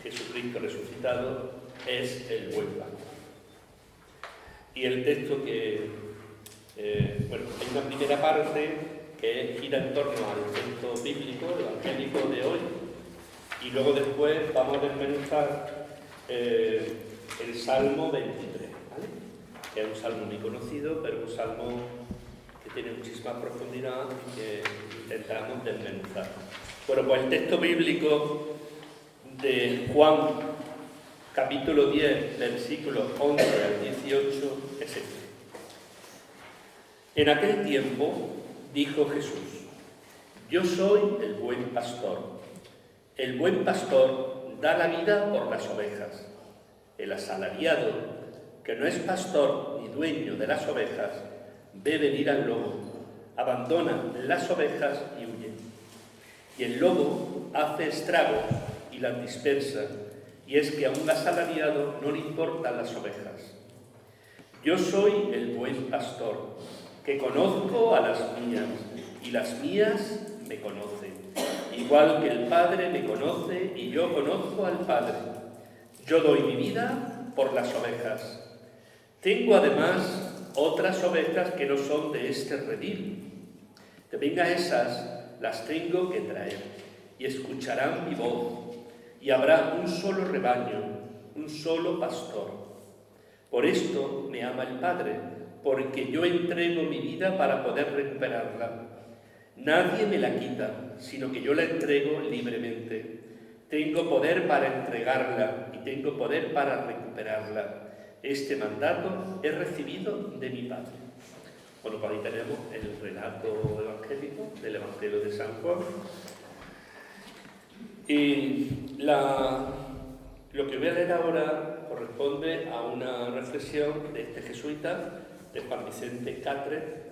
Jesucristo resucitado es el buen pastor. Y el texto que, hay una primera parte que gira en torno al texto bíblico, evangélico de hoy, y luego después vamos a desmenuzar el Salmo 23, ¿vale? Que es un salmo muy conocido, pero un salmo que tiene muchísima profundidad y que intentamos desmenuzar. Bueno, pues el texto bíblico de Juan, capítulo 10, versículos 11 al 18, es este. En aquel tiempo dijo Jesús: yo soy el buen pastor. El buen pastor da la vida por las ovejas. El asalariado, que no es pastor ni dueño de las ovejas, ve venir al lobo, abandona las ovejas y huye. Y el lobo hace estragos y las dispersa, y es que a un asalariado no le importan las ovejas. Yo soy el buen pastor, que conozco a las mías, y las mías me conocen, igual que el Padre me conoce y yo conozco al Padre. Yo doy mi vida por las ovejas. Tengo además otras ovejas que no son de este redil. También a esas las tengo que traer, y escucharán mi voz, y habrá un solo rebaño, un solo pastor. Por esto me ama el Padre, porque yo entrego mi vida para poder recuperarla. Nadie me la quita, sino que yo la entrego libremente. Tengo poder para entregarla y tengo poder para recuperarla. Este mandato he recibido de mi Padre. Bueno, pues ahí tenemos el relato evangélico del Evangelio de San Juan. Y lo que voy a leer ahora corresponde a una reflexión de este jesuita, de Juan Vicente Catre,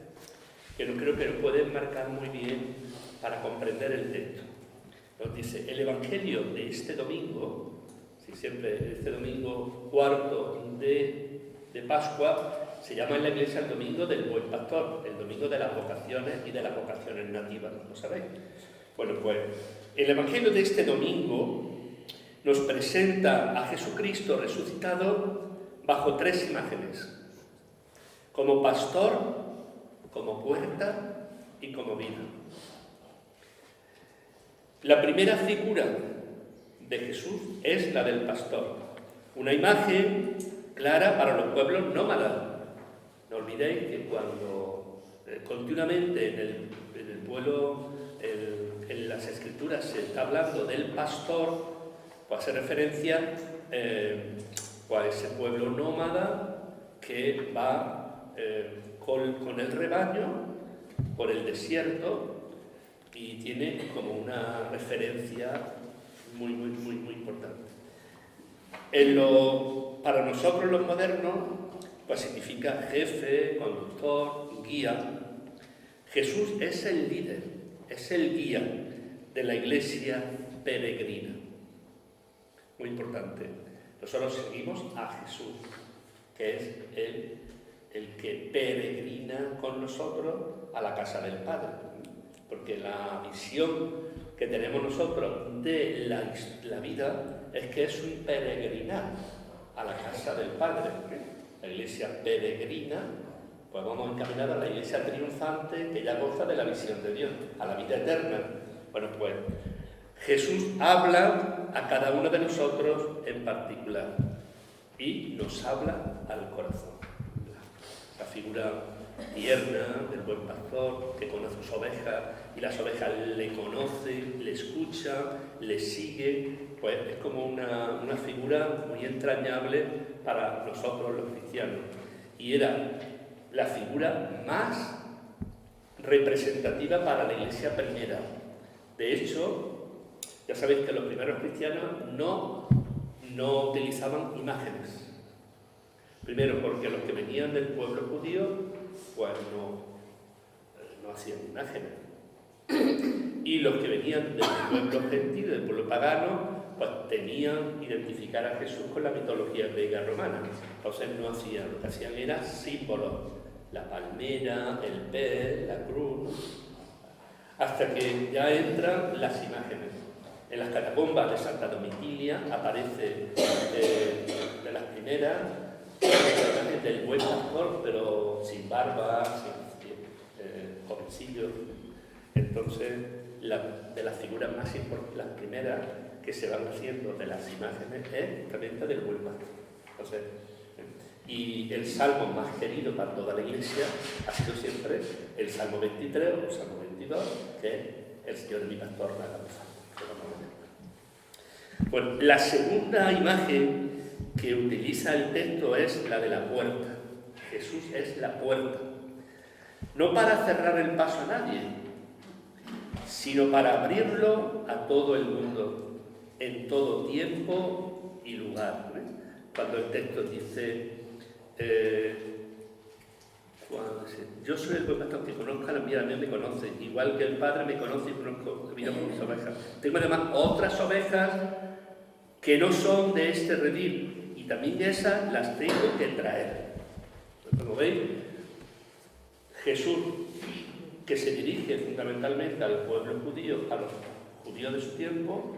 que no creo que nos puede marcar muy bien para comprender el texto. Nos dice: el Evangelio de este domingo, si siempre este domingo cuarto de Pascua, se llama en la Iglesia el domingo del buen pastor, el domingo de las vocaciones y de las vocaciones nativas, ¿lo sabéis? Bueno, pues el Evangelio de este domingo nos presenta a Jesucristo resucitado bajo tres imágenes: como pastor, como puerta y como vida. La primera figura de Jesús es la del pastor, una imagen clara para los pueblos nómadas. No olvidéis que cuando continuamente en el pueblo, en las Escrituras se está hablando del pastor, pues hace referencia a ese pueblo nómada que va con el rebaño por el desierto y tiene como una referencia muy importante. Para nosotros los modernos, pues significa jefe, conductor, guía. Jesús es el líder, es el guía de la Iglesia peregrina. Muy importante. Nosotros seguimos a Jesús, que es el que peregrina con nosotros a la casa del Padre. Porque la visión que tenemos nosotros de la vida es que es un peregrinar a la casa del Padre. La Iglesia peregrina, pues vamos encaminados a la Iglesia triunfante que ya goza de la visión de Dios, a la vida eterna. Bueno, pues Jesús habla a cada uno de nosotros en particular y nos habla al corazón. La figura tierna del buen pastor que conoce sus ovejas y las ovejas le conocen, le escuchan, le siguen, pues es como una figura muy entrañable para nosotros los cristianos. Y era la figura más representativa para la Iglesia primera. De hecho, ya sabéis que los primeros cristianos no utilizaban imágenes. Primero, porque los que venían del pueblo judío, pues no hacían imágenes. Y los que venían del pueblo gentil, del pueblo pagano, pues tenían identificar a Jesús con la mitología griega romana. Entonces no hacían, lo que hacían era símbolos: la palmera, el pez, la cruz, hasta que ya entran las imágenes. En las catacumbas de Santa Domitila aparece de las primeras la imagen del buen pastor, pero sin barba, sin jovencillo. Entonces, de las figuras más importantes, las primeras que se van haciendo de las imágenes es justamente del buen pastor. Entonces, y el salmo más querido para toda la Iglesia ha sido siempre el Salmo 23 o el Salmo 22, que es el Señor es mi pastor, nada me falta. Bueno, la segunda imagen que utiliza el texto es la de la puerta. Jesús es la puerta. No para cerrar el paso a nadie, sino para abrirlo a todo el mundo, en todo tiempo y lugar. Cuando el texto dice, yo soy el buen pastor, que conozca la mía, a mí me conoce, igual que el Padre me conoce y conozco la vida por mis ovejas. Tengo además otras ovejas que no son de este redil, y también esas las tengo que traer. Como veis, Jesús, que se dirige fundamentalmente al pueblo judío, a los judíos de su tiempo,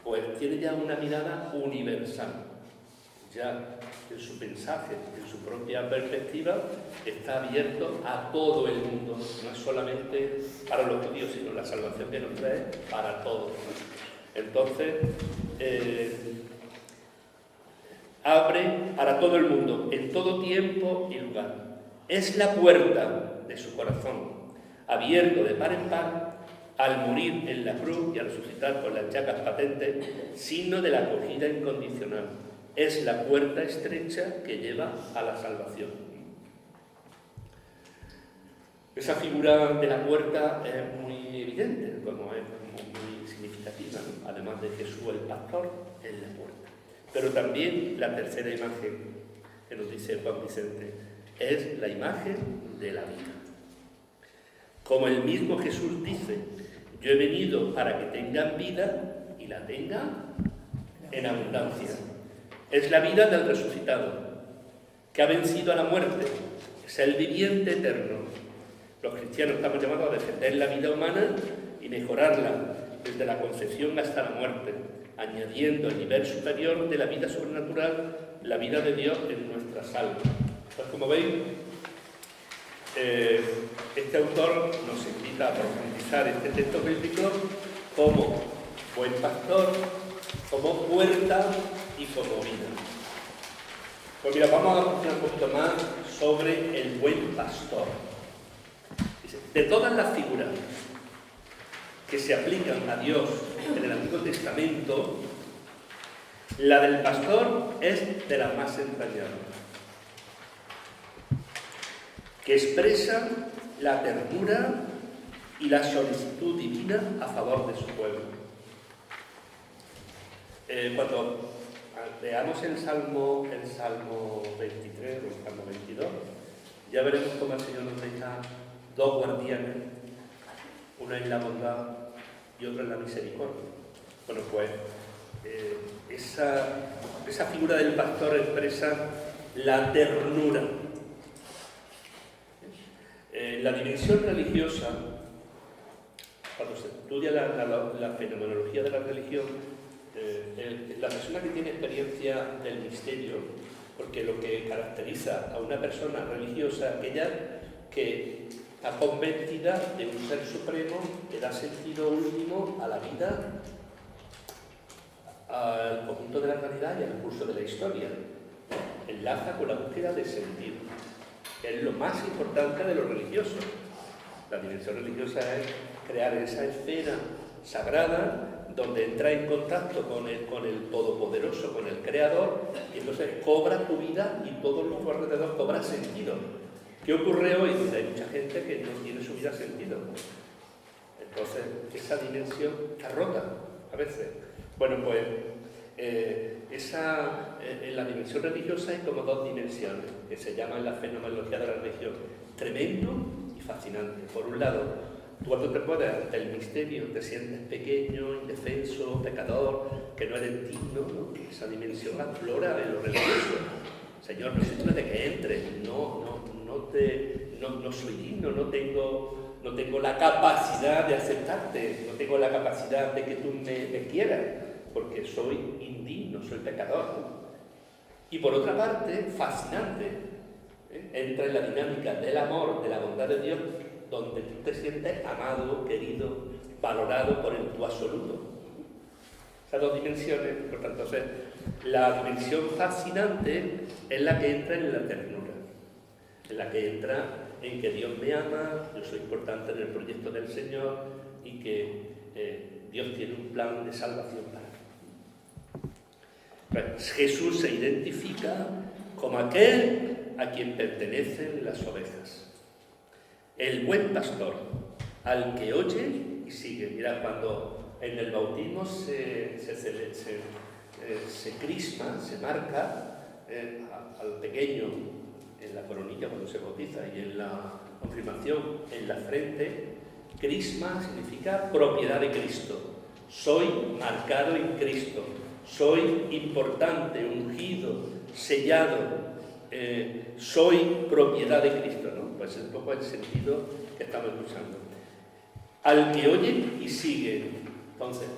pues tiene ya una mirada universal. Ya en su mensaje, en su propia perspectiva, está abierto a todo el mundo, no es solamente para los judíos, sino la salvación que nos trae para todos. Entonces, abre para todo el mundo, en todo tiempo y lugar. Es la puerta de su corazón, abierto de par en par, al morir en la cruz y al resucitar con las llagas patentes, signo de la acogida incondicional. Es la puerta estrecha que lleva a la salvación. Esa figura de la puerta es muy evidente, como es muy significativa, ¿no? Además de Jesús el pastor, es la puerta. Pero también la tercera imagen que nos dice Juan Vicente es la imagen de la vida. Como el mismo Jesús dice, yo he venido para que tengan vida y la tengan en abundancia. Es la vida del resucitado, que ha vencido a la muerte, es el viviente eterno. Los cristianos estamos llamados a defender la vida humana y mejorarla desde la concepción hasta la muerte, añadiendo el nivel superior de la vida sobrenatural, la vida de Dios en nuestras almas. Pues como veis, este autor nos invita a profundizar este texto bíblico como buen pastor, como puerta y como vida. Pues mira, vamos a hablar un poquito más sobre el buen pastor. Dice, de todas las figuras que se aplican a Dios en el Antiguo Testamento, la del pastor es de las más entrañables, que expresa la ternura y la solicitud divina a favor de su pueblo. Cuando veamos el Salmo 23 o el Salmo 22, ya veremos cómo el Señor nos deja dos guardianes, uno en la bondad y otro en la misericordia. Bueno, pues esa figura del pastor expresa la ternura. La dimensión religiosa, cuando se estudia la fenomenología de la religión, la persona que tiene experiencia del misterio, porque lo que caracteriza a una persona religiosa es aquella que está convencida de un ser supremo que da sentido último a la vida, al conjunto de la realidad y al curso de la historia. Enlaza con la búsqueda de sentido, que es lo más importante de lo religioso. La dimensión religiosa es crear esa esfera sagrada donde entra en contacto con el Todopoderoso, con el Creador, y entonces cobra tu vida y todo lo que tu alrededor cobra sentido. ¿Qué ocurre hoy? Pues hay mucha gente que no tiene su vida sentido. Entonces, esa dimensión está rota a veces. Bueno, pues en la dimensión religiosa hay como dos dimensiones, que se llaman la fenomenología de la religión. Tremendo y fascinante. Por un lado, tú cuando te pones ante el misterio te sientes pequeño, indefenso, pecador, que no eres digno, ¿no? Esa dimensión aflora en lo religioso. Señor, no soy digno de que entres, no soy digno, no tengo no tengo la capacidad de aceptarte, no tengo la capacidad de que tú me quieras, porque soy indigno, soy pecador. Y por otra parte, fascinante, entra en la dinámica del amor, de la bondad de Dios, donde tú te sientes amado, querido, valorado por el tú absoluto. Esas dos dimensiones, por tanto, la dimensión fascinante es la que entra en la ternura, en la que entra en que Dios me ama, yo soy importante en el proyecto del Señor y que Dios tiene un plan de salvación para mí. Pues Jesús se identifica como aquel a quien pertenecen las ovejas. El buen pastor, al que oye y sigue. Mirad, cuando en el bautismo se crisma, se marca al pequeño en la coronilla cuando se bautiza y en la confirmación en la frente. Crisma significa propiedad de Cristo. Soy marcado en Cristo. Soy importante, ungido, sellado. Soy propiedad de Cristo, ¿no? Pues es un poco el sentido que estamos escuchando. Al que oye y sigue. Entonces,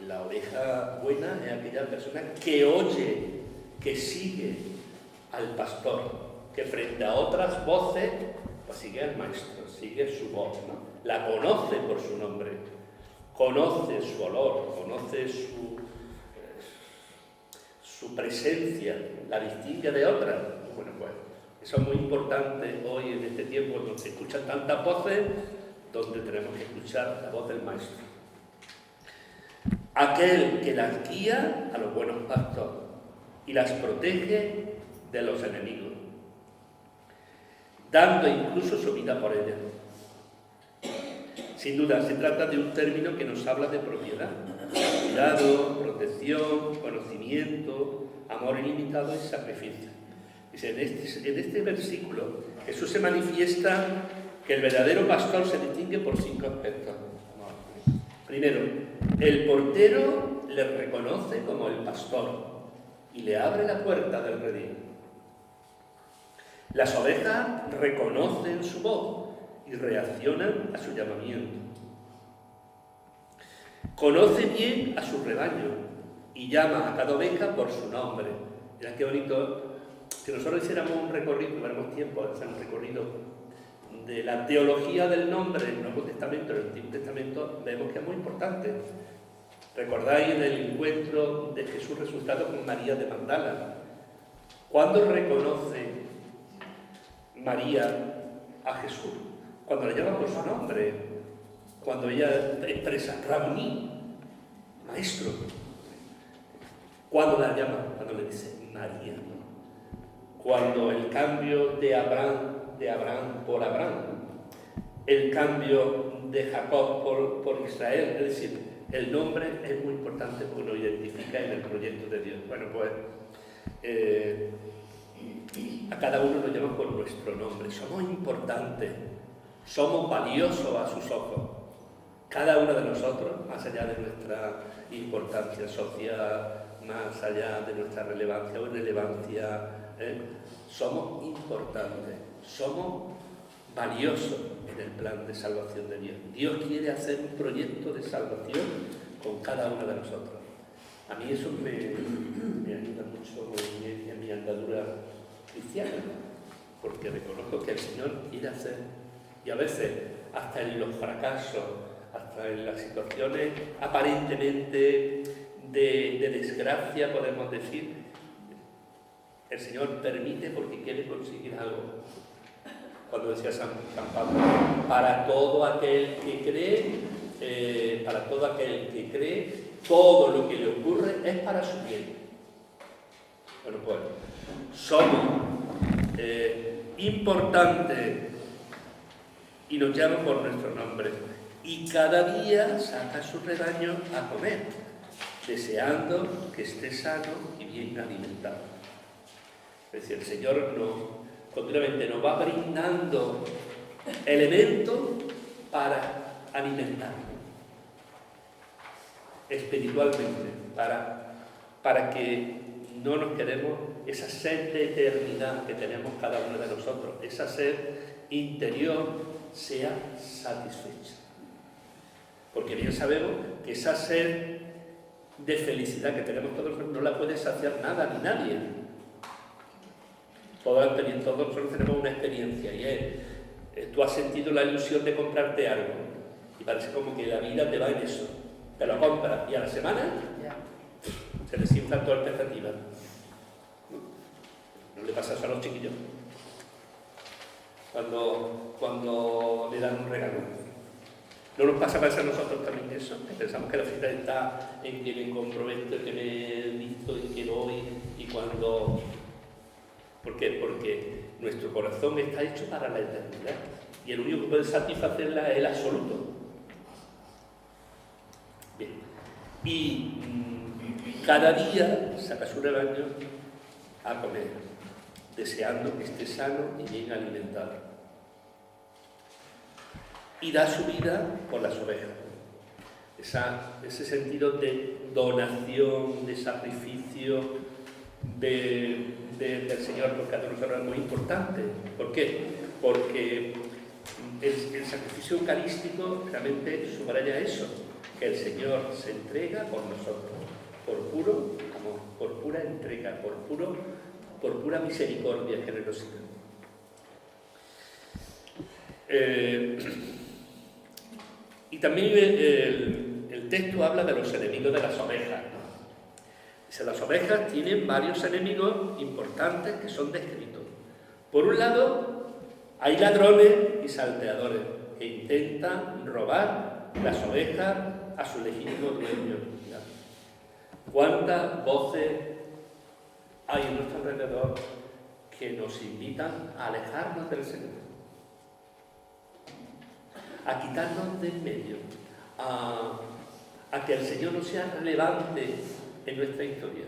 la oveja buena es aquella persona que oye, que sigue al pastor, que frente a otras voces, pues sigue al maestro, sigue su voz, ¿no? La conoce por su nombre, conoce su olor, conoce su presencia, la distingue de otras. Bueno, pues eso es muy importante hoy en este tiempo donde se escuchan tantas voces, donde tenemos que escuchar la voz del maestro. Aquel que las guía a los buenos pastos y las protege de los enemigos, dando incluso su vida por ellas. Sin duda, se trata de un término que nos habla de propiedad, cuidado, protección, conocimiento, amor ilimitado y sacrificio. Dice, en este versículo Jesús se manifiesta que el verdadero pastor se distingue por 5 aspectos. Primero, el portero le reconoce como el pastor y le abre la puerta del redil. Las ovejas reconocen su voz y reaccionan a su llamamiento. Conoce bien a su rebaño y llama a cada oveja por su nombre. Mirad qué bonito. Si nosotros hiciéramos un recorrido, tuviéramos tiempo de hacer un recorrido de la teología del nombre en el Nuevo Testamento, en el Antiguo Testamento, vemos que es muy importante. ¿Recordáis en el encuentro de Jesús resucitado con María de Magdala? ¿Cuándo reconoce María a Jesús? Cuando le llama por su nombre, cuando ella expresa Rabuni, maestro. ¿Cuándo la llama? Cuando le dice María. Cuando el cambio de Abraham por Abraham, el cambio de Jacob por Israel, es decir, el nombre es muy importante porque nos identifica en el proyecto de Dios. Bueno, pues a cada uno nos llama por nuestro nombre. Somos importantes, somos valiosos a sus ojos. Cada uno de nosotros, más allá de nuestra importancia social, más allá de nuestra relevancia o irrelevancia, somos importantes, somos valiosos en el plan de salvación de Dios. Dios quiere hacer un proyecto de salvación con cada uno de nosotros. A mí eso me ayuda mucho en mi andadura cristiana, porque reconozco que el Señor quiere hacer, y a veces hasta en los fracasos, hasta en las situaciones aparentemente de desgracia, podemos decir, el Señor permite porque quiere conseguir algo. Cuando decía San Pablo, para todo aquel que cree, todo lo que le ocurre es para su bien. Bueno, pues somos importantes y nos llaman por nuestro nombre. Y cada día saca su rebaño a comer, deseando que esté sano y bien alimentado. Es decir, el Señor continuamente nos va brindando elementos para alimentarnos espiritualmente, para que no nos quedemos esa sed de eternidad que tenemos cada uno de nosotros, esa sed interior, sea satisfecha. Porque bien sabemos que esa sed de felicidad que tenemos todos no la puede saciar nada ni nadie. Todos nosotros tenemos una experiencia y es, tú has sentido la ilusión de comprarte algo y parece como que la vida te va en eso. Te lo compras y a la semana se desinflan todas las expectativas. ¿No le pasa eso a los chiquillos? Cuando le dan un regalo. ¿No nos pasa a nosotros también eso? Que pensamos que la fiesta está en que me compro esto, que me he visto, en que voy, y cuando... ¿Por qué? Porque nuestro corazón está hecho para la eternidad y el único que puede satisfacerla es el absoluto. Bien. Y cada día saca su rebaño a comer, deseando que esté sano y bien alimentado. Y da su vida por las ovejas. Ese sentido de donación, de sacrificio del Señor, porque a nosotros es muy importante. ¿Por qué? Porque el sacrificio eucarístico realmente subraya eso, que el Señor se entrega por nosotros, por puro amor, por pura entrega, por pura misericordia, generosidad. Y también el texto habla de los enemigos de las ovejas. Dice, las ovejas tienen varios enemigos importantes que son descritos. Por un lado, hay ladrones y salteadores que intentan robar las ovejas a su legítimo dueño. ¿Cuántas voces hay en nuestro alrededor que nos invitan a alejarnos del Señor? A quitarnos de en medio, a que el Señor no sea relevante en nuestra historia.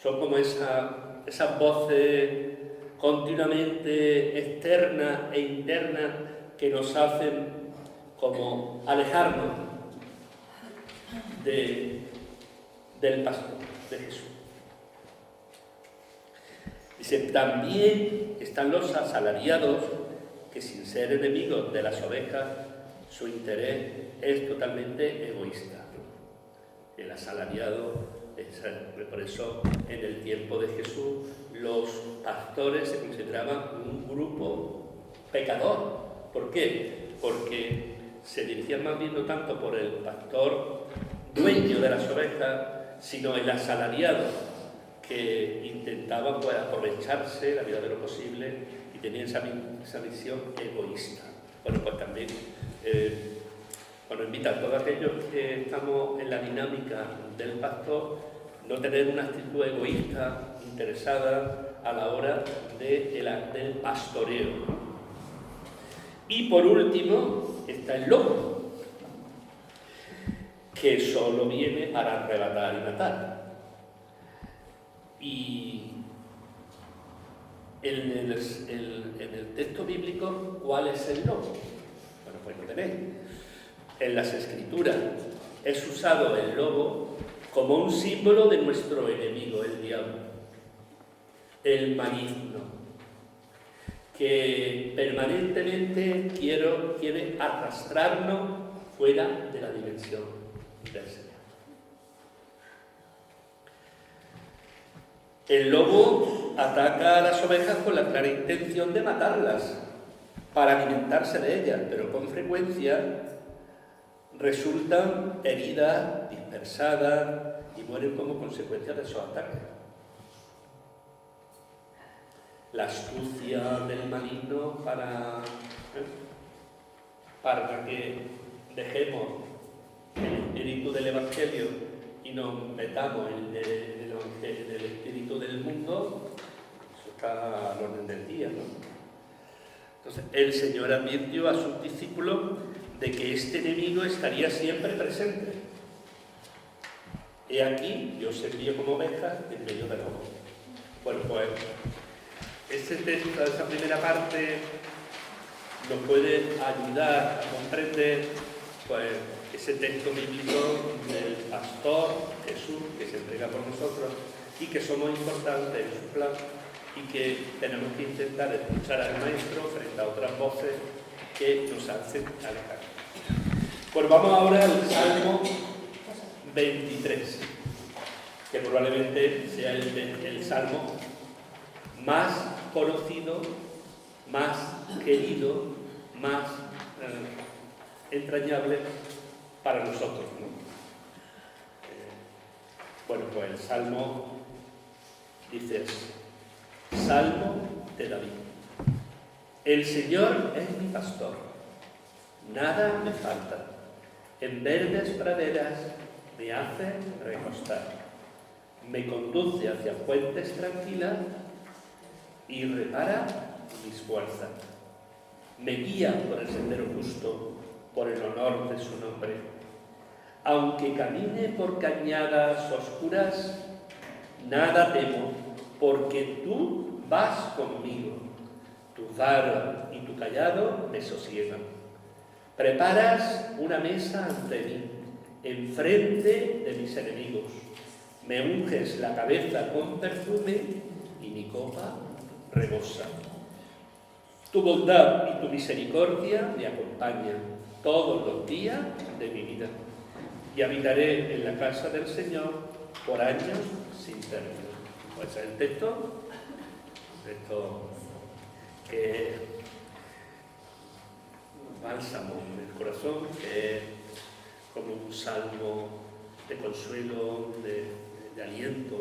Son como esas voces continuamente externas e internas que nos hacen como alejarnos del pastor, de Jesús. Dice, también están los asalariados que sin ser enemigos de las ovejas, su interés es totalmente egoísta. El asalariado, por eso en el tiempo de Jesús, los pastores se consideraban un grupo pecador. ¿Por qué? Porque se dirigían más bien no tanto por el pastor dueño de las ovejas, sino el asalariado, que intentaban pues, aprovecharse la vida de lo posible y tenían esa visión egoísta. Bueno, pues también invita a todos aquellos que estamos en la dinámica del pastor no tener una actitud egoísta, interesada a la hora del pastoreo. Y por último está el lobo, que solo viene para arrebatar y matar. Y en el texto bíblico, ¿cuál es el lobo? Bueno, pues lo tenéis. En las Escrituras es usado el lobo como un símbolo de nuestro enemigo, el diablo, el maligno, que permanentemente quiere arrastrarnos fuera de la dimensión del Señor. El lobo ataca a las ovejas con la clara intención de matarlas, para alimentarse de ellas, pero con frecuencia resultan heridas, dispersadas y mueren como consecuencia de esos ataques. La astucia del maligno para que dejemos el espíritu del Evangelio y nos metamos en el espíritu del mundo, eso está al orden del día, ¿no? Entonces, el Señor advirtió a sus discípulos de que este enemigo estaría siempre presente. He aquí, yo os envío como ovejas en medio de lobos. Bueno, pues, este texto, esa primera parte, nos puede ayudar a comprender, pues, ese texto bíblico del pastor Jesús que se entrega por nosotros y que somos importantes en su plan y que tenemos que intentar escuchar al Maestro frente a otras voces que nos hacen alejar. Pues vamos ahora al Salmo 23, que probablemente sea el salmo más conocido, más querido, más entrañable para nosotros, ¿no? Bueno, pues el salmo dice así: Salmo de David. El Señor es mi pastor, nada me falta. En verdes praderas me hace recostar. Me conduce hacia fuentes tranquilas y repara mis fuerzas. Me guía por el sendero justo, por el honor de su nombre. Aunque camine por cañadas oscuras, nada temo, porque tú vas conmigo. Tu vara y tu cayado me sosiegan. Preparas una mesa ante mí, enfrente de mis enemigos. Me unges la cabeza con perfume y mi copa rebosa. Tu bondad y tu misericordia me acompañan todos los días de mi vida y habitaré en la casa del Señor por años sin término. Pues el texto que es un bálsamo en el corazón, que es como un salmo de consuelo, de aliento.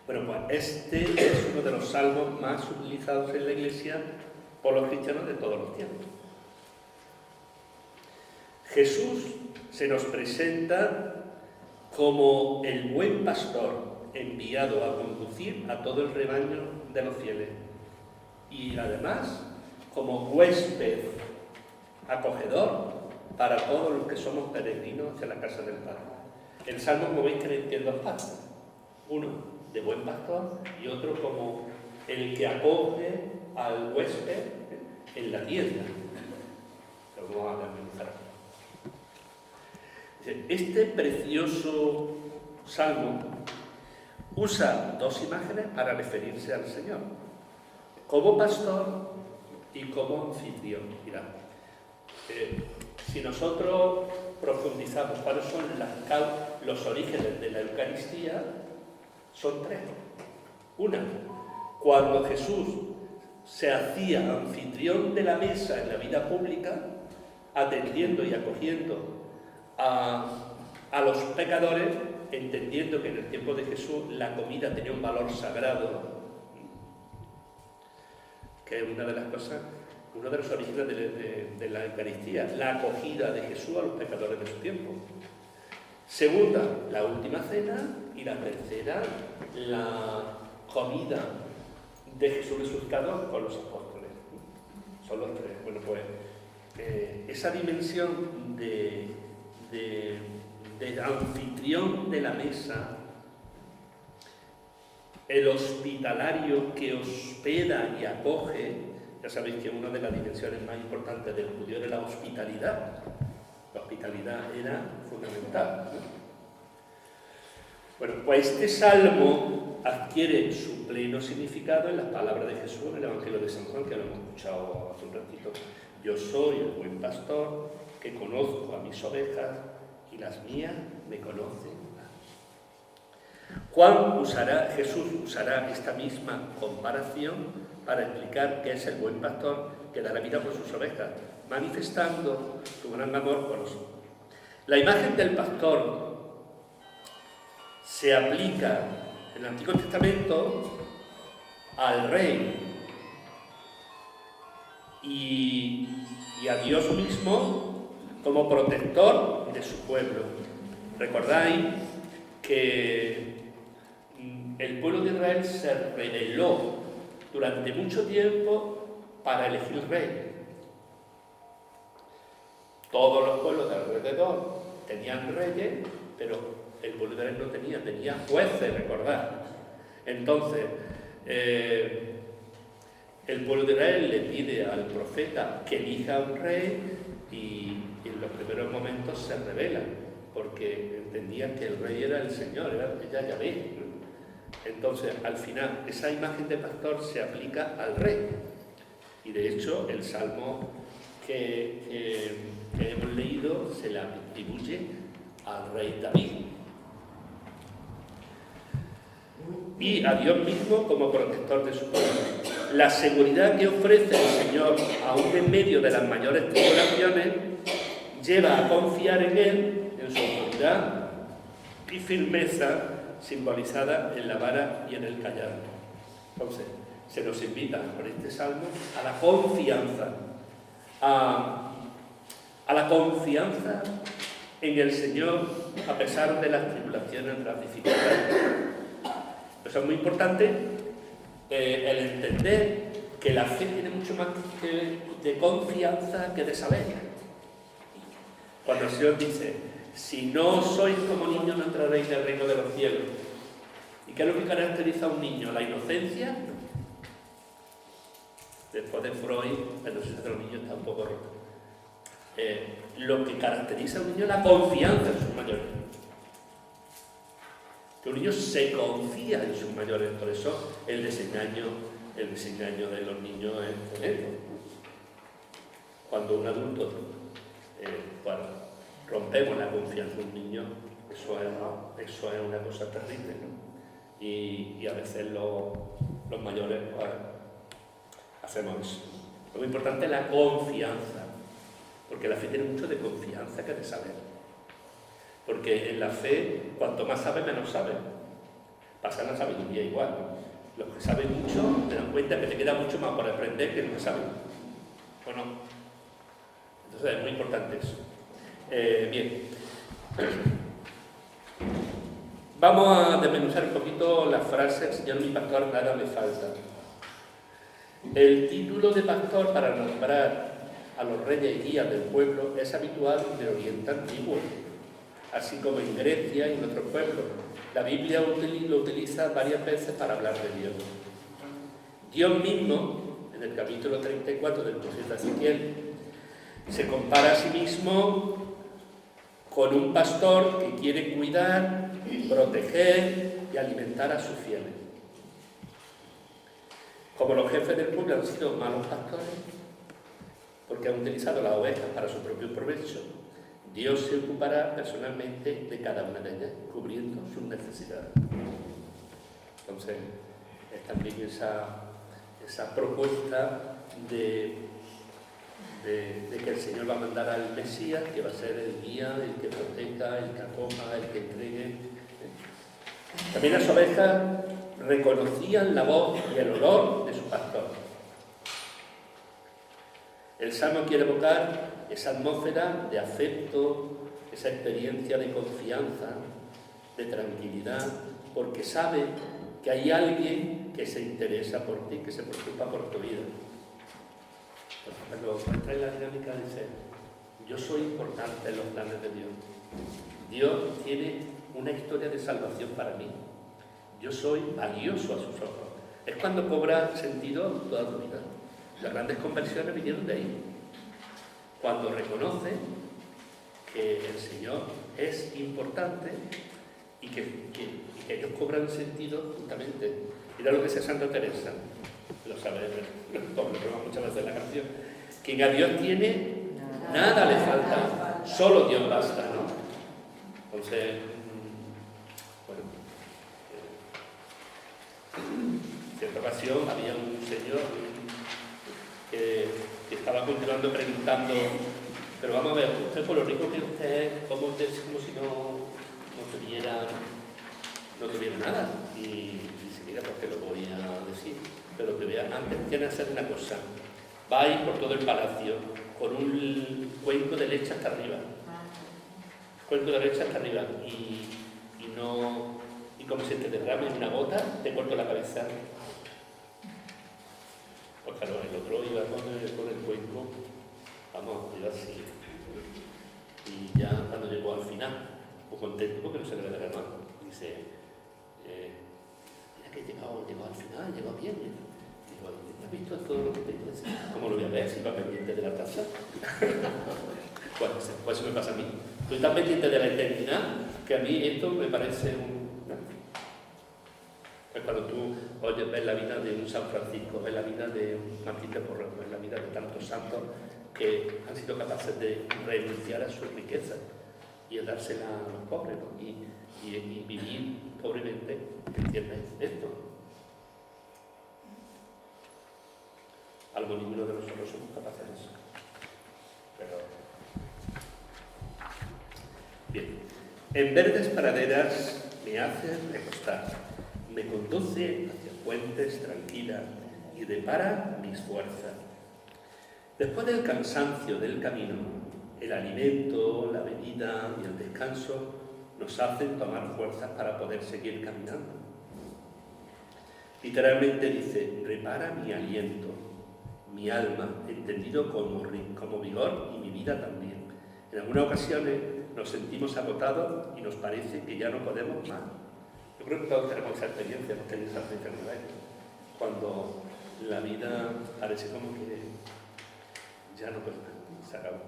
Bueno, pues este es uno de los salmos más utilizados en la Iglesia por los cristianos de todos los tiempos. Jesús se nos presenta como el buen pastor enviado a conducir a todo el rebaño de los fieles y además como huésped acogedor para todos los que somos peregrinos hacia la casa del Padre. El salmo, como veis, tiene dos partes: uno de buen pastor y otro como el que acoge al huésped en la tienda. Lo vamos a analizar. Este precioso salmo usa dos imágenes para referirse al Señor: como pastor y como anfitrión. Mirad, si nosotros profundizamos cuáles son los orígenes de la Eucaristía, son tres. Una, cuando Jesús se hacía anfitrión de la mesa en la vida pública, atendiendo y acogiendo a los pecadores, entendiendo que en el tiempo de Jesús la comida tenía un valor sagrado, que es una de las cosas, uno de los orígenes de la Eucaristía, la acogida de Jesús a los pecadores de su tiempo. Segunda, la última cena, y la tercera, la comida de Jesús resucitado con los apóstoles. Son los tres. Bueno, pues esa dimensión de anfitrión de la mesa, el hospitalario que hospeda y acoge. Ya sabéis que una de las dimensiones más importantes del judío era la hospitalidad. La hospitalidad era fundamental, ¿no? Bueno, pues este salmo adquiere su pleno significado en las palabras de Jesús en el Evangelio de San Juan, que lo hemos escuchado hace un ratito. Yo soy el buen pastor, que conozco a mis ovejas y las mías me conocen. Jesús usará esta misma comparación para explicar que es el buen pastor que da la vida por sus ovejas, manifestando su gran amor por nosotros. La imagen del pastor se aplica en el Antiguo Testamento al rey y a Dios mismo como protector de su pueblo. Recordáis que el pueblo de Israel se rebeló durante mucho tiempo para elegir rey. Todos los pueblos de alrededor tenían reyes, pero el pueblo de Israel no tenía jueces, recordad. Entonces, el pueblo de Israel le pide al profeta que elija un rey y en los primeros momentos momentos se rebelan, porque entendían que el rey era el Señor, era Yahvé. Entonces, al final, esa imagen de pastor se aplica al rey. Y de hecho, el salmo que hemos leído se le atribuye al rey David. Y a Dios mismo como protector de su pueblo. La seguridad que ofrece el Señor, aún en medio de las mayores tribulaciones, lleva a confiar en Él, en su autoridad y firmeza, simbolizada en la vara y en el callado. Entonces, se nos invita por este salmo a la confianza, a la confianza en el Señor a pesar de las tribulaciones, de las dificultades. Eso es muy importante, el entender que la fe tiene mucho más de confianza que de saber. Cuando el Señor dice, si no sois como niños no entraréis en el reino de los cielos. ¿Y qué es lo que caracteriza a un niño? La inocencia. Después de Freud, la inocencia de los niños está un poco rota. Lo que caracteriza a un niño es la confianza en sus mayores. Que un niño se confía en sus mayores, por eso el desengaño de los niños es tremendo. Cuando un adulto, rompemos la confianza de un niño, eso es una cosa terrible, ¿no? Y a veces los mayores hacemos eso. Lo muy importante es la confianza, porque la fe tiene mucho de confianza que de saber. Porque en la fe, cuanto más sabe, menos sabe. Pasa en la sabiduría igual. Los que saben mucho se dan cuenta que te queda mucho más por aprender que los que saben. ¿O no? Entonces es muy importante eso. Bien. Vamos a desmenuzar un poquito la frase, el Señor mi pastor, nada me falta. El título de pastor para nombrar a los reyes y guías del pueblo es habitual en el Oriente Antiguo, así como en Grecia y en otros pueblos. La Biblia lo utiliza varias veces para hablar de Dios. Dios mismo, en el capítulo 34 del profeta Ezequiel, se compara a sí mismo con un pastor que quiere cuidar, proteger y alimentar a sus fieles. Como los jefes del pueblo han sido malos pastores, porque han utilizado las ovejas para su propio provecho, Dios se ocupará personalmente de cada una de ellas, cubriendo sus necesidades. Entonces, es también esa propuesta de que el Señor va a mandar al Mesías, que va a ser el guía, el que proteja, el que acoja, el que entregue. También las ovejas reconocían la voz y el olor de su pastor. El Salmo quiere evocar esa atmósfera de afecto, esa experiencia de confianza, de tranquilidad, porque sabe que hay alguien que se interesa por ti, que se preocupa por tu vida. Cuando entra en la dinámica dice, yo soy importante en los planes de Dios. Dios tiene una historia de salvación para mí. Yo soy valioso a sus ojos. Es cuando cobra sentido toda tu vida. Las grandes conversiones vinieron de ahí. Cuando reconoce que el Señor es importante y que ellos cobran sentido justamente. Mira lo que dice Santa Teresa, lo sabes, lo prueba muchas veces en la canción. Quien a Dios tiene, nada le falta, solo Dios basta, ¿no? Entonces, bueno, en cierta ocasión había un señor que estaba continuando preguntando, pero vamos a ver, usted por lo rico que usted es, como si no tuviera nada. Y dice, mira, pues te lo voy a decir, pero que vea, antes tiene que hacer una cosa, va a ir por todo el palacio con un cuenco de leche hasta arriba, y como se te derrame una gota, te corto la cabeza. Pues claro, el otro iba con el cuenco, vamos, iba así. Y ya cuando llegó al final, pues contento porque no se le había derramado. Dice, mira que he llegado al final, llegó bien. Digo, ¿has visto todo lo que te dice? ¿Cómo lo voy a ver si va pendiente de la taza? Pues eso me pasa a mí. Estoy tan pendiente de la eternidad que a mí esto me parece Es cuando tú ves la vida de un San Francisco, ves la vida de un Martín de Porres, ves la vida de tantos santos que han sido capaces de renunciar a su riqueza y a dársela a los pobres, ¿no? y vivir pobremente, ¿entiendes? Esto. Algo ninguno de nosotros somos capaces de eso. Pero... Bien. En verdes praderas me hace recostar, me conduce hacia fuentes tranquilas y repara mis fuerzas. Después del cansancio del camino, el alimento, la bebida y el descanso nos hacen tomar fuerzas para poder seguir caminando. Literalmente dice, repara mi aliento, mi alma, entendido como vigor y mi vida también. En algunas ocasiones nos sentimos agotados y nos parece que ya no podemos más. Yo creo que todos tenemos esa experiencia, hemos tenido esa experiencia, cuando la vida parece como que ya no puede más, se acabó.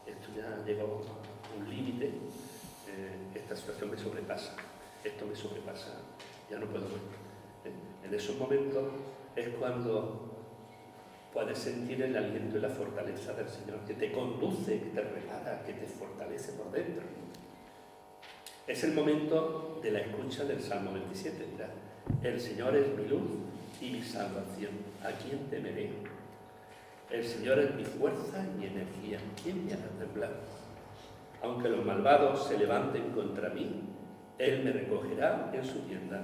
Esto ya llegó a un límite, esta situación me sobrepasa, esto me sobrepasa, ya no puedo más. En esos momentos es cuando puedes sentir el aliento y la fortaleza del Señor, que te conduce, que te repara, que te fortalece por dentro. Es el momento de la escucha del Salmo 27. Mira, el Señor es mi luz y mi salvación. ¿A quién temeré? El Señor es mi fuerza y mi energía. ¿Quién me hará temblar? Aunque los malvados se levanten contra mí, Él me recogerá en su tienda.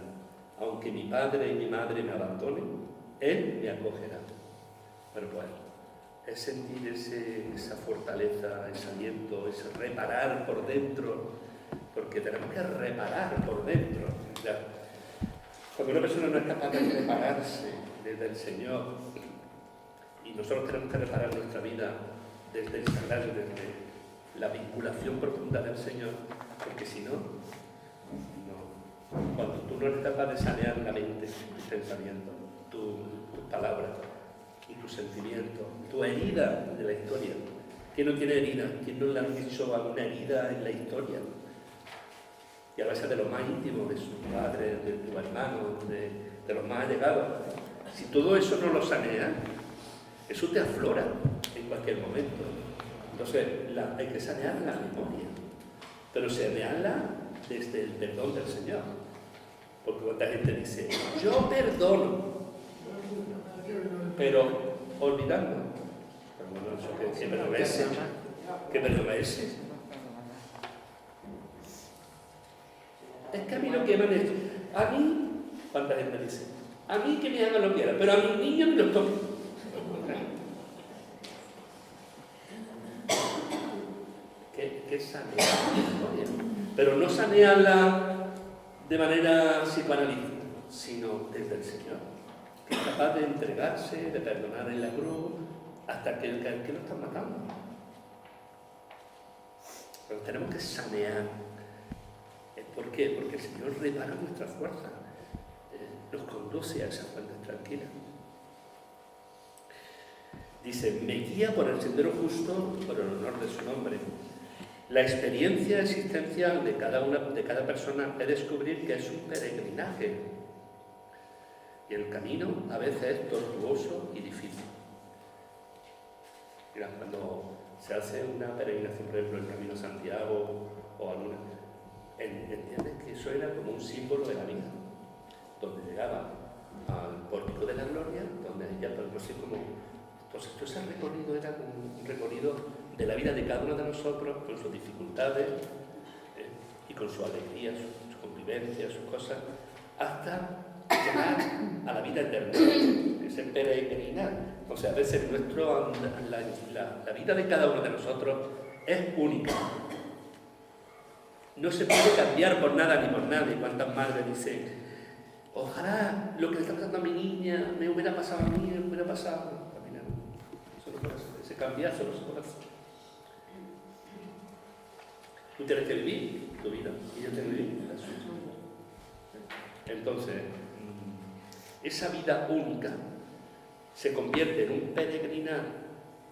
Aunque mi padre y mi madre me abandonen, Él me acogerá. Pero pues, es sentir esa fortaleza, ese aliento, ese reparar por dentro, porque tenemos que reparar por dentro. ¿Ya? Cuando una persona no es capaz de repararse desde el Señor, y nosotros tenemos que reparar nuestra vida desde el sagrario, desde la vinculación profunda del Señor, porque si no, cuando tú no eres capaz de sanear la mente, tus pensamientos, tus palabras y tus sentimientos, tu herida de la historia. ¿Quién no tiene herida? ¿Quién no le ha hecho alguna herida en la historia? Y a veces de lo más íntimo, de su padre, de tu hermano, de los más allegados. Si todo eso no lo sanea, eso te aflora en cualquier momento. Entonces, hay que sanear la memoria, pero sanearla desde el perdón del Señor. Porque cuánta gente dice, yo perdono, pero olvidando. Pero bueno, ¿qué perdón es ese? ¿Qué perdón es ese? Es que a mí lo que me han hecho, a mí, cuánta gente dice, a mí que me hagan lo que quieran, pero a mis niños ni los toquen. Que sanear la historia, pero no sanearla de manera psicoanalítica, sino desde el Señor, que es capaz de entregarse, de perdonar en la cruz, hasta que lo están matando. Pero tenemos que sanear. ¿Por qué? Porque el Señor repara nuestras fuerzas, nos conduce a esas fuentes tranquilas. Dice, me guía por el sendero justo, por el honor de su nombre. La experiencia existencial de cada persona es descubrir que es un peregrinaje. Y el camino a veces es tortuoso y difícil. Mira, cuando se hace una peregrinación, por ejemplo, el Camino a Santiago o alguna, entiendes que eso era como un símbolo de la vida, donde llegaba al pórtico de la gloria, donde ya no sé cómo. Entonces, todo ese recorrido era un recorrido de la vida de cada uno de nosotros, con sus dificultades y con su alegría, su convivencia, sus cosas, hasta llegar a la vida eterna, ese peregrinar. O sea, a veces la vida de cada uno de nosotros es única. No se puede cambiar por nada ni por nadie. ¿Cuántas madres dicen, ojalá lo que le está pasando a mi niña me hubiera pasado a mí, me hubiera pasado? Eso no puede ser. Ese cambiazo no se puede hacer. Tú tienes que vivir tu vida y yo tengo que vivir la suya. Entonces, esa vida única se convierte en un peregrinar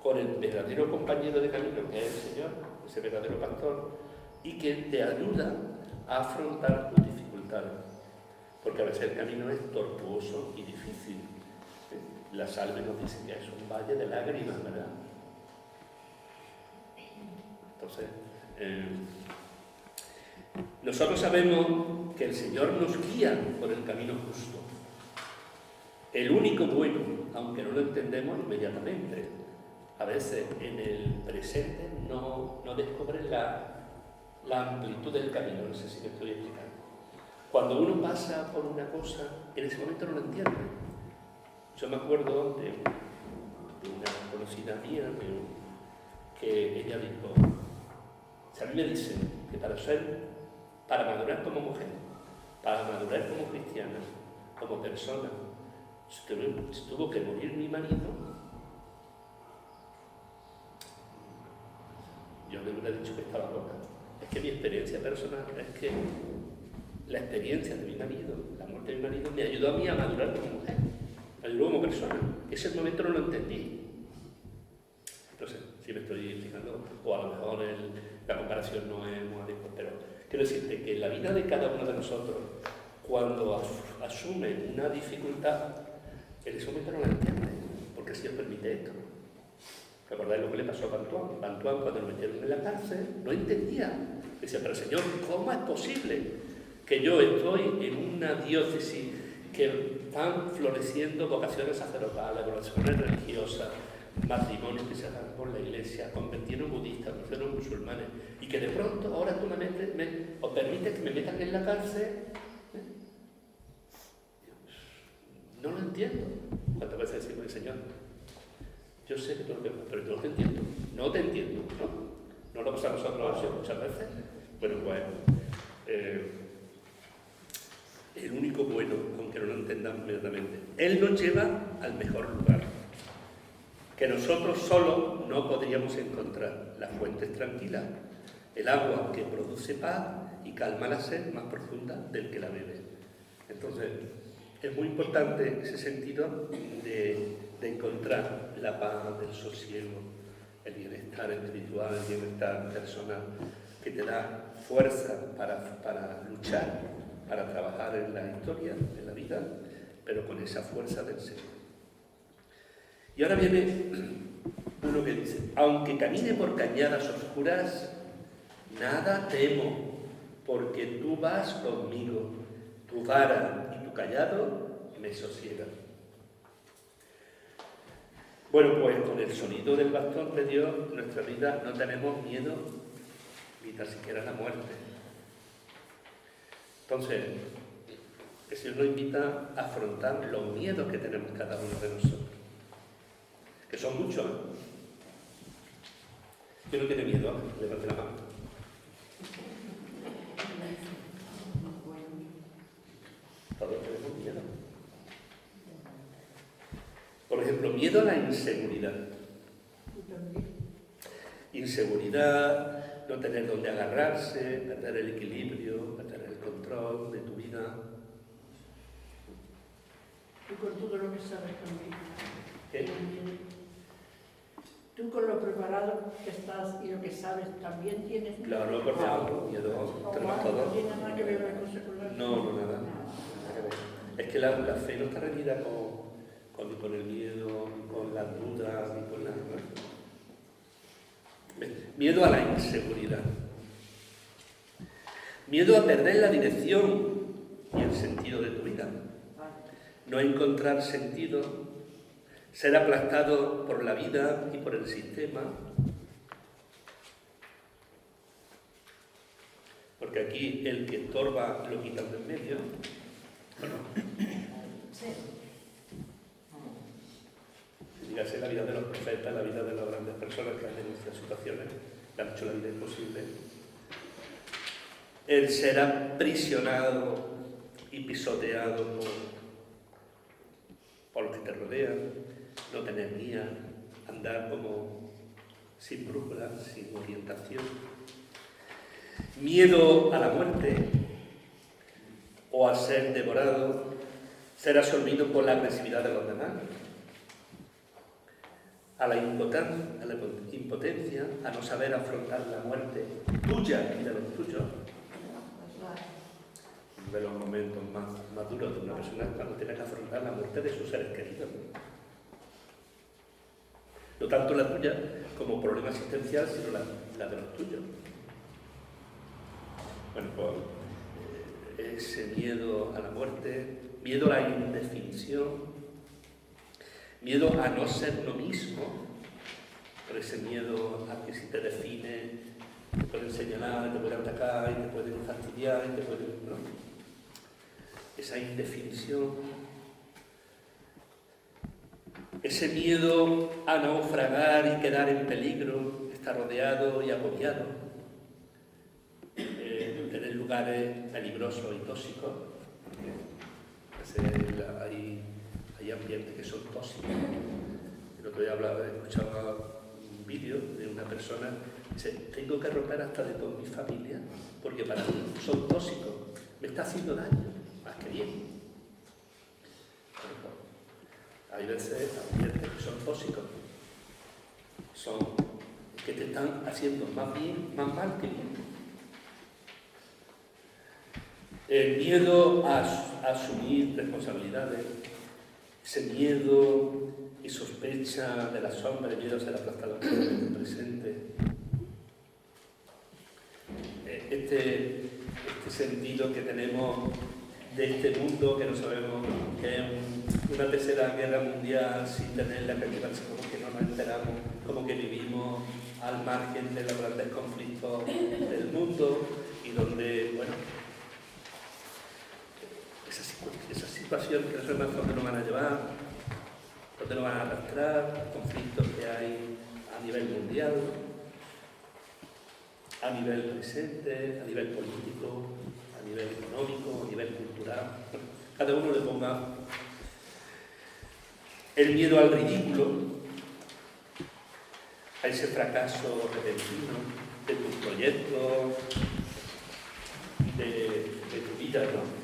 con el verdadero compañero de camino que es el Señor, ese verdadero pastor, y que te ayuda a afrontar tus dificultades. Porque a veces el camino es tortuoso y difícil. La salve nos dice que es un valle de lágrimas, ¿verdad? Entonces, nosotros sabemos que el Señor nos guía por el camino justo. El único bueno, aunque no lo entendemos inmediatamente. A veces en el presente no descubres la amplitud del camino, no sé si me estoy explicando. Cuando uno pasa por una cosa, en ese momento no lo entiende. Yo me acuerdo de una conocida mía que ella dijo, si a mí me dicen que para madurar como mujer, para madurar como cristiana, como persona, si tuvo que morir mi marido, yo le hubiera dicho que estaba loca. Es que mi experiencia personal es que la experiencia de mi marido, la muerte de mi marido, me ayudó a mí a madurar como mujer, me ayudó como persona. Ese momento no lo entendí. No sé si me estoy explicando, o a lo mejor la comparación no es muy adecuada, pero quiero decirte que la vida de cada uno de nosotros, cuando asume una dificultad, en ese momento no la entiende, porque el Señor permite esto. ¿Recordáis lo que le pasó a Bantuán? Bantuán, cuando lo metieron en la cárcel, no entendía. Decía, pero Señor, ¿cómo es posible que yo estoy en una diócesis que están floreciendo vocaciones sacerdotales, vocaciones religiosas, matrimonios que se dan por la iglesia, convirtieron budistas, convirtieron musulmanes, y que de pronto ahora tú os permites que me metan en la cárcel? No lo entiendo. ¿Cuántas veces decimos, Señor, yo sé que tú lo ves, pero yo no te entiendo? No te entiendo, ¿no? ¿No lo pasa a nosotros muchas veces? Bueno, pues el único bueno, aunque no lo entendamos inmediatamente, Él nos lleva al mejor lugar, que nosotros solos no podríamos encontrar. La fuente es tranquila, el agua que produce paz y calma la sed más profunda del que la bebe. Entonces, es muy importante ese sentido de encontrar la paz, el sosiego, el bienestar espiritual, el bienestar personal, que te da fuerza para luchar, para trabajar en la historia, en la vida, pero con esa fuerza del Señor. Y ahora viene uno que dice, aunque camine por cañadas oscuras, nada temo, porque tú vas conmigo, tu vara y tu callado me sosiegan. Bueno, pues con el sonido del bastón de Dios, en nuestra vida no tenemos miedo, ni tan siquiera a la muerte. Entonces, el Señor nos invita a afrontar los miedos que tenemos cada uno de nosotros, que son muchos. ¿Quién no tiene miedo? Levante la mano. Todos tenemos miedo. Por ejemplo, miedo a la inseguridad. Inseguridad, no tener dónde agarrarse, perder el equilibrio, perder el control de tu vida. Y con todo lo que sabes también. ¿Qué? Tú con lo preparado que estás y lo que sabes también tienes miedo. Claro, porque algo, miedo tenemos todos. No tiene nada que ver una cosa con la otra. No, nada. Es que la fe no está reñida con el miedo, ni con las dudas, ni con nada. Miedo a la inseguridad. Miedo a perder la dirección y el sentido de tu vida. No encontrar sentido, ser aplastado por la vida y por el sistema. Porque aquí el que estorba lo quitan de en medio. Bueno, dígase la vida de los profetas, la vida de las grandes personas que han denunciado situaciones, que han hecho la vida imposible. El ser aprisionado y pisoteado por los que te rodean, no tener guía, andar como sin brújula, sin orientación. Miedo a la muerte o a ser devorado, ser absorbido por la agresividad de los demás. a la impotencia, a no saber afrontar la muerte tuya y de los tuyos. Uno de los momentos más duros de una persona es cuando tiene que afrontar la muerte de sus seres queridos. No tanto la tuya como problema existencial, sino la de los tuyos. Bueno, pues ese miedo a la muerte, miedo a la indefinición, miedo a no ser lo mismo, por ese miedo a que si te define te pueden señalar, te pueden atacar, y te pueden fastidiar, y te pueden... ¿no? Esa indefinición, ese miedo a naufragar y quedar en peligro, estar rodeado y agobiado, tener lugares peligrosos y tóxicos. Hay ambientes que son tóxicos. El otro día escuchaba un vídeo de una persona que dice: tengo que romper hasta de toda mi familia porque para mí son tóxicos, me está haciendo daño, más que bien. Hay veces ambientes que son tóxicos, son que te están haciendo más bien, más mal que bien. El miedo a asumir responsabilidades, ese miedo y sospecha de la sombra, el miedo a ser aplastado por el presente. Este sentido que tenemos de este mundo, que no sabemos que es una tercera guerra mundial sin tener la perspectiva, como que no nos enteramos, como que vivimos al margen de los grandes conflictos del mundo y donde, bueno, esa situación que no sabemos dónde nos van a llevar, dónde nos van a arrastrar, conflictos que hay a nivel mundial, a nivel presente, a nivel político, a nivel económico, a nivel cultural. Cada uno le ponga el miedo al ridículo, a ese fracaso repentino de tus proyectos, de tu vida, ¿no?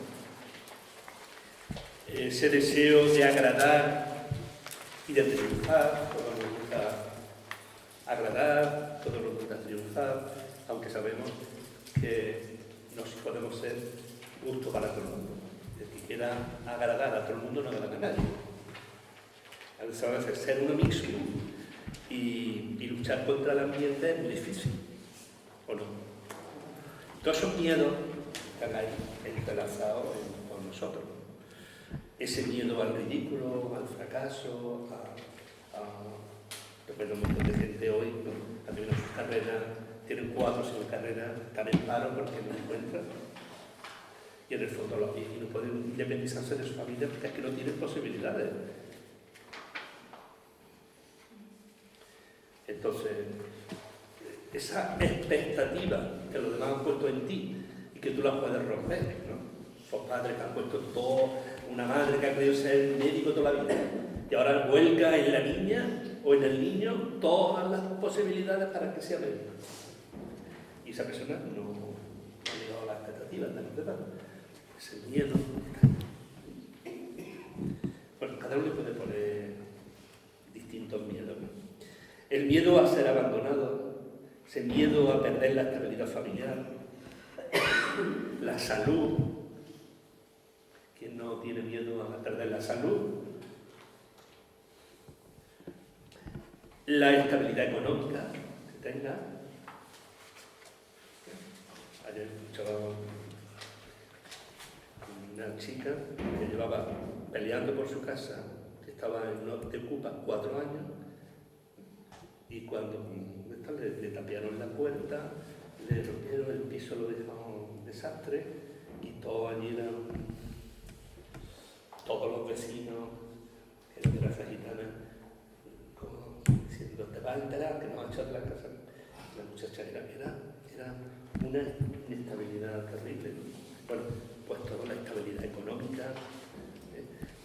Ese deseo de agradar y de triunfar. Todos nos gusta agradar, todos nos gusta triunfar, aunque sabemos que no podemos ser justo para todo el mundo. El que quiera agradar a todo el mundo no agrada a nadie. A veces ser uno mismo y luchar contra el ambiente es muy difícil, ¿o no? Todos esos miedos están ahí entrelazados con nosotros. Ese miedo al ridículo, al fracaso, recuerdo un montón de gente hoy, ¿no? Ha terminado sus carreras, tienen 4 o 5 carreras, están en paro porque no encuentran. Y en el fondo y no pueden independizarse de su familia porque es que no tienen posibilidades. Entonces, esa expectativa que los demás han puesto en ti y que tú la puedes romper, ¿no? Son padres que han puesto todo, una madre que ha querido ser médico toda la vida y ahora vuelca en la niña o en el niño todas las posibilidades para que sea médico. Y esa persona no ha llegado a las expectativas de los demás. Ese miedo. Bueno, cada uno puede poner distintos miedos, ¿no? El miedo a ser abandonado, ese miedo a perder la estabilidad familiar, la salud. ¿Quién no tiene miedo a perder la salud? La estabilidad económica que tenga. Ayer escuchaba una chica que llevaba peleando por su casa, que estaba en Norte Ocupa 4 años, y cuando le tapiaron la puerta, le rompieron el piso, lo dejaron un desastre, y todo allí era... Todos los vecinos, que eran de raza gitana, como diciendo: te vas a enterar que nos ha echado de la casa. La muchacha era una inestabilidad terrible, ¿no? Bueno, pues toda la estabilidad económica,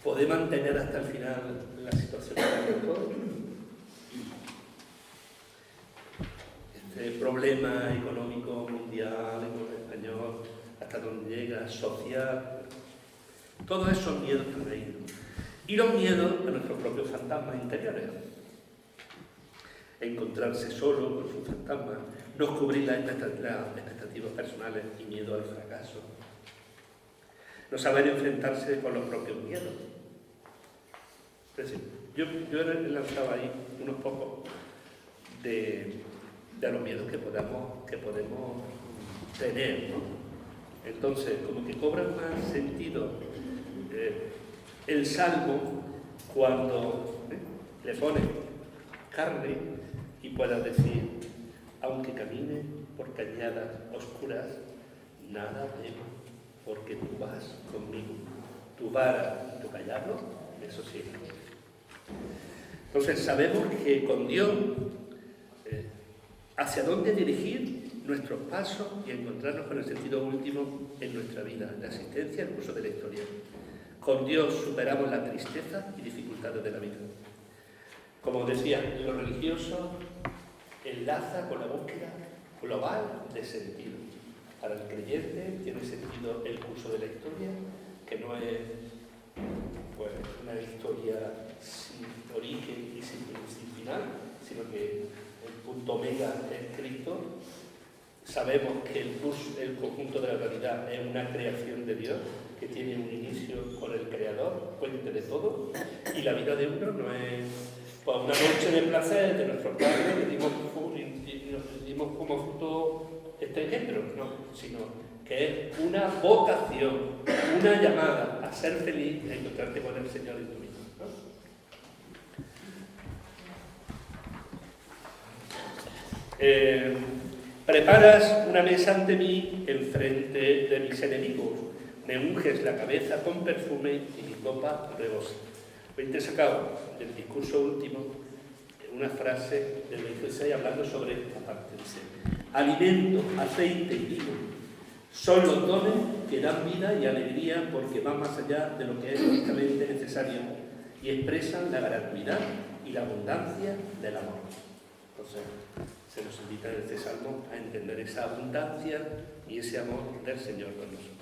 poder mantener hasta el final la situación actual. Este problema económico mundial, español, hasta donde llega, social. Todos esos miedos están ahí, ¿no? Y los miedos a nuestros propios fantasmas interiores. encontrarse solo con sus fantasmas, no cubrir las expectativas personales y miedo al fracaso, no saber enfrentarse con los propios miedos. Es decir, yo he lanzado ahí unos pocos de los miedos que podemos tener, ¿no? Entonces, como que cobra más sentido el Salmo cuando le pone carne y puedas decir, aunque camine por cañadas oscuras, nada temo, porque tú vas conmigo. Tu vara y tu callado me sosiega. Entonces sabemos que con Dios, hacia dónde dirigir nuestros pasos y encontrarnos con el sentido último en nuestra vida, la existencia, el curso de la historia. Con Dios superamos la tristeza y dificultades de la vida. Como decía, lo religioso enlaza con la búsqueda global de sentido. Para el creyente tiene sentido el curso de la historia, que no es pues, una historia sin origen y sin final, sino que el punto omega es Cristo. Sabemos que el conjunto de la realidad es una creación de Dios, que tiene un inicio con el Creador, fuente de todo, y la vida de uno no es pues, una noche de placer de nuestros padres que dimos como fruto este engendro, no, sino que es una vocación, una llamada a ser feliz y a encontrarte con el Señor en tu vida, ¿no? Preparas una mesa ante mí enfrente de mis enemigos, me unges la cabeza con perfume y mi copa rebosa. Hoy te he sacado del discurso último una frase del 26 hablando sobre esta parte. Dice, alimento, aceite y vino son los dones que dan vida y alegría porque van más allá de lo que es únicamente necesario y expresan la gratuidad y la abundancia del amor. Entonces, se nos invita en este salmo a entender esa abundancia y ese amor del Señor con nosotros.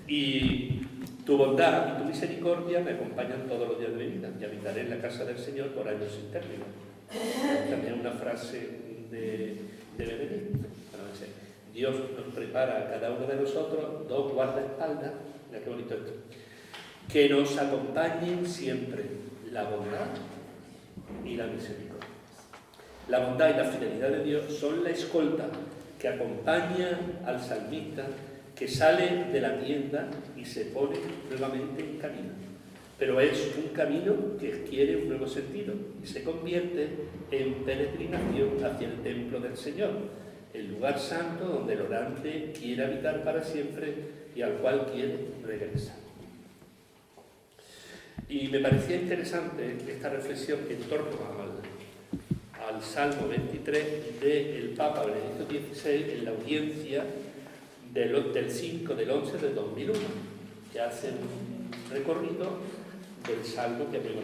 Y tu bondad y tu misericordia me acompañan todos los días de mi vida y habitaré en la casa del Señor por años sin término. También una frase de Benedicto. Dios nos prepara a cada uno de nosotros dos guardaespaldas, mira qué bonito esto, que nos acompañen siempre la bondad y la misericordia. La bondad y la fidelidad de Dios son la escolta que acompaña al salmista que sale de la tienda y se pone nuevamente en camino. Pero es un camino que adquiere un nuevo sentido y se convierte en peregrinación hacia el templo del Señor, el lugar santo donde el orante quiere habitar para siempre y al cual quiere regresar. Y me parecía interesante esta reflexión en torno al Salmo 23 del Papa Benedicto XVI en la audiencia del 5 del 11 del 2001, que hace un recorrido del Salmo que tengo.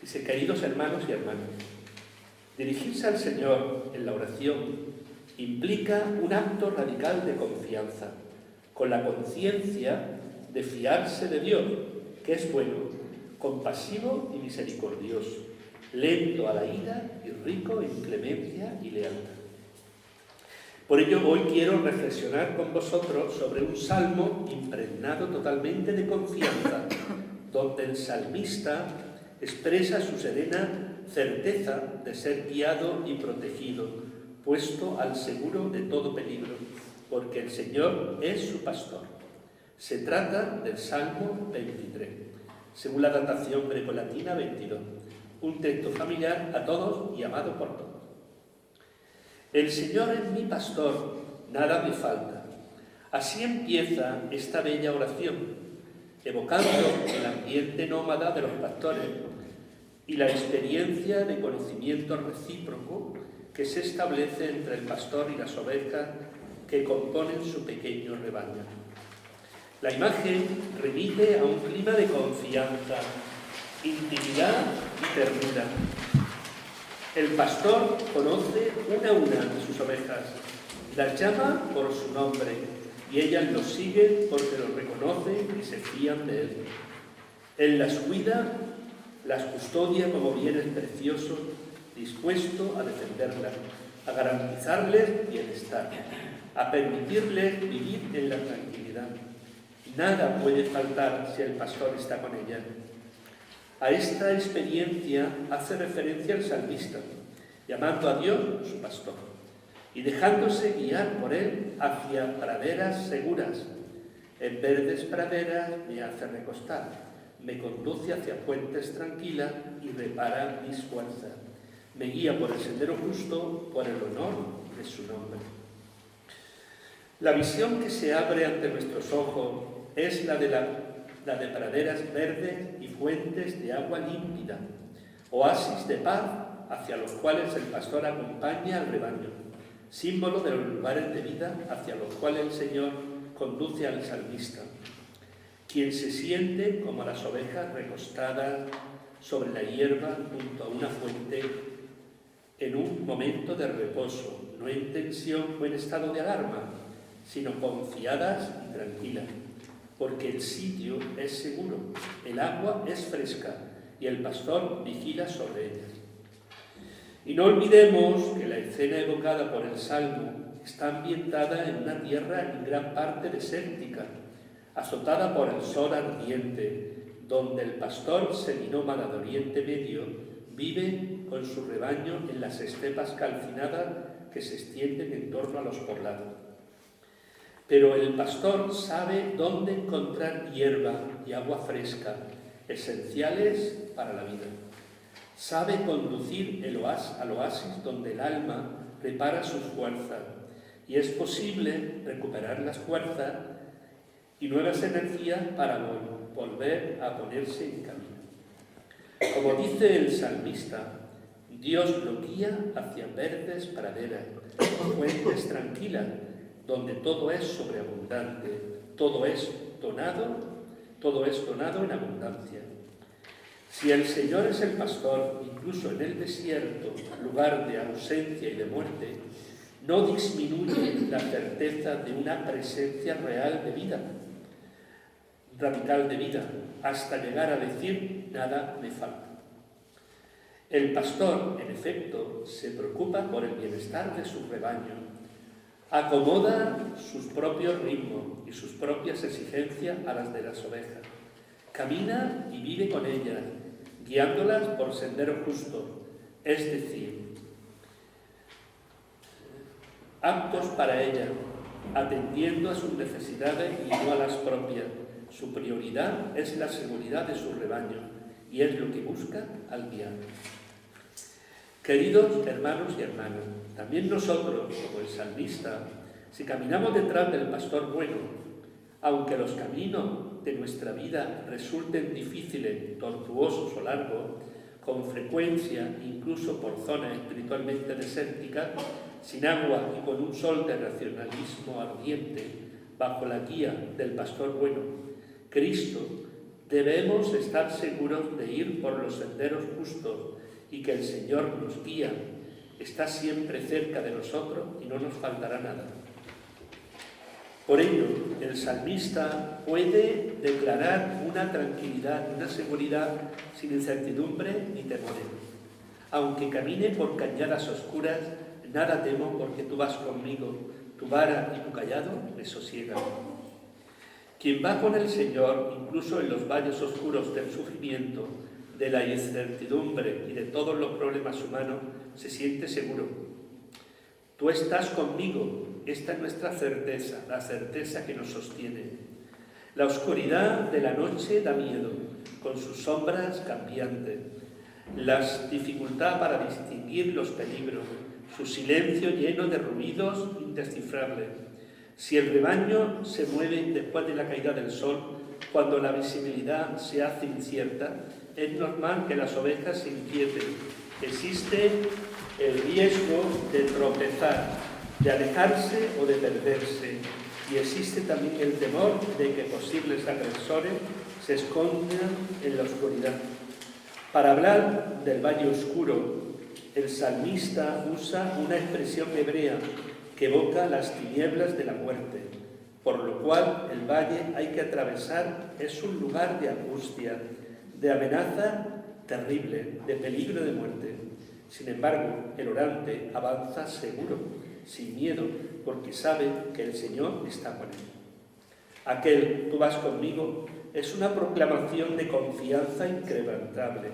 Dice, queridos hermanos y hermanas, dirigirse al Señor en la oración implica un acto radical de confianza, con la conciencia de fiarse de Dios, que es bueno, compasivo y misericordioso, lento a la ira y rico en clemencia y lealtad. Por ello hoy quiero reflexionar con vosotros sobre un salmo impregnado totalmente de confianza, donde el salmista expresa su serena certeza de ser guiado y protegido, puesto al seguro de todo peligro, porque el Señor es su pastor. Se trata del Salmo 23, según la datación grecolatina 22, un texto familiar a todos y amado por todos. El Señor es mi pastor, nada me falta. Así empieza esta bella oración, evocando el ambiente nómada de los pastores y la experiencia de conocimiento recíproco que se establece entre el pastor y las ovejas que componen su pequeño rebaño. La imagen remite a un clima de confianza, intimidad y ternura. El pastor conoce una a una de sus ovejas, las llama por su nombre y ellas lo siguen porque lo reconocen y se fían de él. Él las cuida las custodia como bienes preciosos, dispuesto a defenderlas, a garantizarles bienestar, a permitirles vivir en la tranquilidad. Nada puede faltar si el pastor está con ella. A esta experiencia hace referencia el salmista, llamando a Dios su pastor y dejándose guiar por él hacia praderas seguras. En verdes praderas me hace recostar, me conduce hacia fuentes tranquilas y repara mis fuerzas. Me guía por el sendero justo, por el honor de su nombre. La visión que se abre ante nuestros ojos es la de praderas verdes y fuentes de agua límpida, oasis de paz hacia los cuales el pastor acompaña al rebaño, símbolo de los lugares de vida hacia los cuales el Señor conduce al salmista, quien se siente como las ovejas recostadas sobre la hierba junto a una fuente en un momento de reposo, no en tensión o en estado de alarma, sino confiadas y tranquilas, porque el sitio es seguro, el agua es fresca y el pastor vigila sobre ellas. Y no olvidemos que la escena evocada por el Salmo está ambientada en una tierra en gran parte desértica, azotada por el sol ardiente, donde el pastor seminómada de Oriente Medio vive con su rebaño en las estepas calcinadas que se extienden en torno a los poblados. Pero el pastor sabe dónde encontrar hierba y agua fresca, esenciales para la vida. Sabe conducir al oasis donde el alma repara sus fuerzas y es posible recuperar las fuerzas y nuevas energías para volver a ponerse en camino. Como dice el salmista, Dios lo guía hacia verdes praderas, fuentes tranquilas, donde todo es sobreabundante, todo es donado en abundancia. Si el Señor es el pastor, incluso en el desierto, lugar de ausencia y de muerte, no disminuye la certeza de una presencia real de vida, radical de vida, hasta llegar a decir, nada me falta. El pastor, en efecto, se preocupa por el bienestar de su rebaño, acomoda sus propios ritmos y sus propias exigencias a las de las ovejas. Camina y vive con ellas, guiándolas por sendero justo, es decir, aptos para ellas, atendiendo a sus necesidades y no a las propias. Su prioridad es la seguridad de su rebaño y es lo que busca al guiar. Queridos hermanos y hermanas, también nosotros, como el salmista, si caminamos detrás del pastor bueno, aunque los caminos de nuestra vida resulten difíciles, tortuosos o largos, con frecuencia, incluso por zonas espiritualmente desérticas, sin agua y con un sol de racionalismo ardiente, bajo la guía del pastor bueno, Cristo, debemos estar seguros de ir por los senderos justos y que el Señor nos guía, está siempre cerca de nosotros y no nos faltará nada. Por ello, el salmista puede declarar una tranquilidad, una seguridad sin incertidumbre ni temores. Aunque camine por cañadas oscuras, nada temo porque tú vas conmigo, tu vara y tu cayado me sosiegan. Quien va con el Señor, incluso en los valles oscuros del sufrimiento, de la incertidumbre y de todos los problemas humanos, se siente seguro. Tú estás conmigo, esta es nuestra certeza, la certeza que nos sostiene. La oscuridad de la noche da miedo, con sus sombras cambiantes, la dificultad para distinguir los peligros, su silencio lleno de ruidos indescifrables. Si el rebaño se mueve después de la caída del sol, cuando la visibilidad se hace incierta, es normal que las ovejas se inquieten. Existe el riesgo de tropezar, de alejarse o de perderse, y existe también el temor de que posibles agresores se escondan en la oscuridad. Para hablar del valle oscuro, el salmista usa una expresión hebrea que evoca las tinieblas de la muerte, por lo cual el valle hay que atravesar es un lugar de angustia, de amenaza terrible, de peligro de muerte. Sin embargo, el orante avanza seguro, sin miedo, porque sabe que el Señor está con él. Aquel "tú vas conmigo" es una proclamación de confianza inquebrantable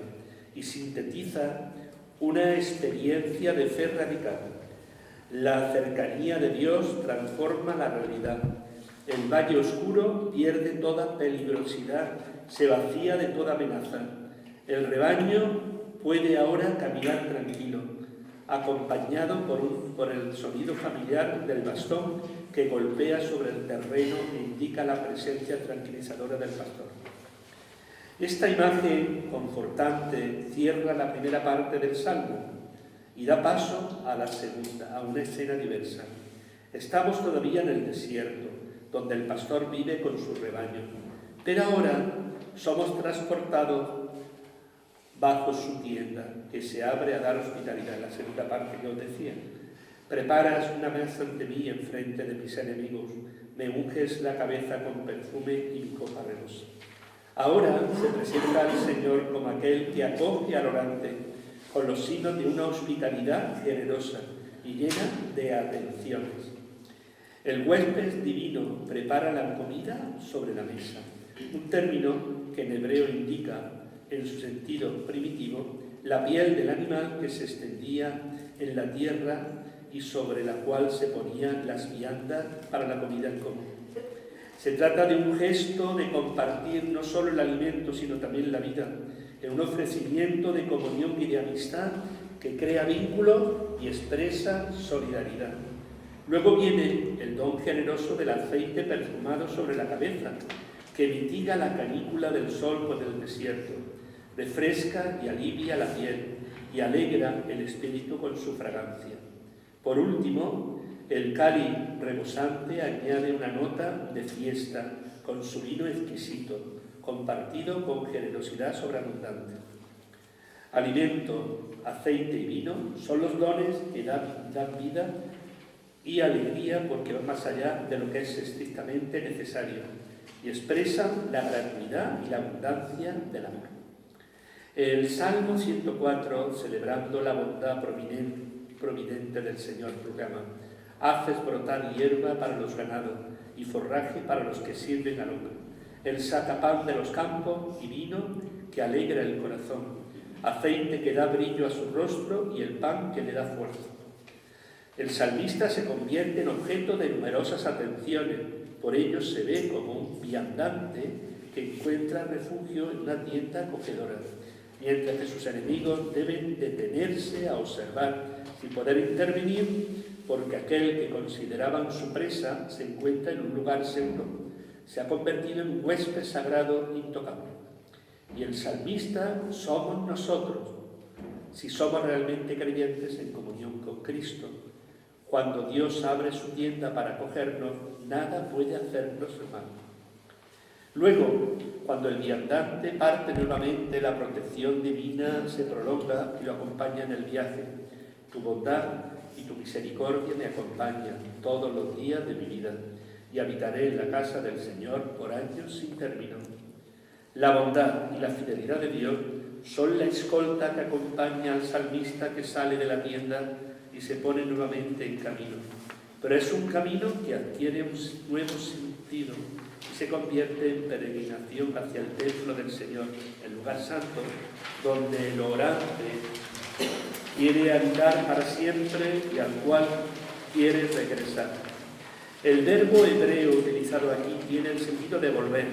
y sintetiza una experiencia de fe radical. La cercanía de Dios transforma la realidad. El valle oscuro pierde toda peligrosidad, se vacía de toda amenaza. El rebaño puede ahora caminar tranquilo, acompañado por el sonido familiar del bastón que golpea sobre el terreno e indica la presencia tranquilizadora del pastor. Esta imagen confortante cierra la primera parte del Salmo y da paso a la segunda, a una escena diversa. Estamos todavía en el desierto, donde el pastor vive con su rebaño, pero ahora somos transportados bajo su tienda, que se abre a dar hospitalidad, la segunda parte que os decía. Preparas una mesa ante mí en frente de mis enemigos, me unges la cabeza con perfume y mi copa rebosa. Ahora se presenta al Señor como aquel que acoge al orante, con los signos de una hospitalidad generosa y llena de atenciones. El huésped divino prepara la comida sobre la mesa, un término que en hebreo indica, en su sentido primitivo, la piel del animal que se extendía en la tierra y sobre la cual se ponían las viandas para la comida en común. Se trata de un gesto de compartir no solo el alimento, sino también la vida, en un ofrecimiento de comunión y de amistad que crea vínculo y expresa solidaridad. Luego viene el don generoso del aceite perfumado sobre la cabeza, que mitiga la canícula del sol por el desierto, refresca y alivia la piel y alegra el espíritu con su fragancia. Por último, el cáliz rebosante añade una nota de fiesta con su vino exquisito, compartido con generosidad sobreabundante. Alimento, aceite y vino son los dones que dan vida y alegría, porque van más allá de lo que es estrictamente necesario y expresan la gratuidad y la abundancia del amor. El Salmo 104, celebrando la bondad providente del Señor, proclama: haces brotar hierba para los ganados y forraje para los que sirven al hombre. Él saca pan de los campos y vino que alegra el corazón, aceite que da brillo a su rostro y el pan que le da fuerza. El salmista se convierte en objeto de numerosas atenciones, por ello se ve como un viandante que encuentra refugio en una tienda acogedora, mientras que sus enemigos deben detenerse a observar sin poder intervenir, porque aquel que consideraban su presa se encuentra en un lugar seguro, se ha convertido en un huésped sagrado intocable. Y el salmista somos nosotros, si somos realmente creyentes en comunión con Cristo. Cuando Dios abre su tienda para acogernos, nada puede hacernos mal. Luego, cuando el viandante parte nuevamente, la protección divina se prolonga y lo acompaña en el viaje. Tu bondad y tu misericordia me acompañan todos los días de mi vida, y habitaré en la casa del Señor por años sin término. La bondad y la fidelidad de Dios son la escolta que acompaña al salmista que sale de la tienda y se pone nuevamente en camino. Pero es un camino que adquiere un nuevo sentido y se convierte en peregrinación hacia el templo del Señor, el lugar santo, donde el orante quiere habitar para siempre y al cual quiere regresar. El verbo hebreo utilizado aquí tiene el sentido de volver,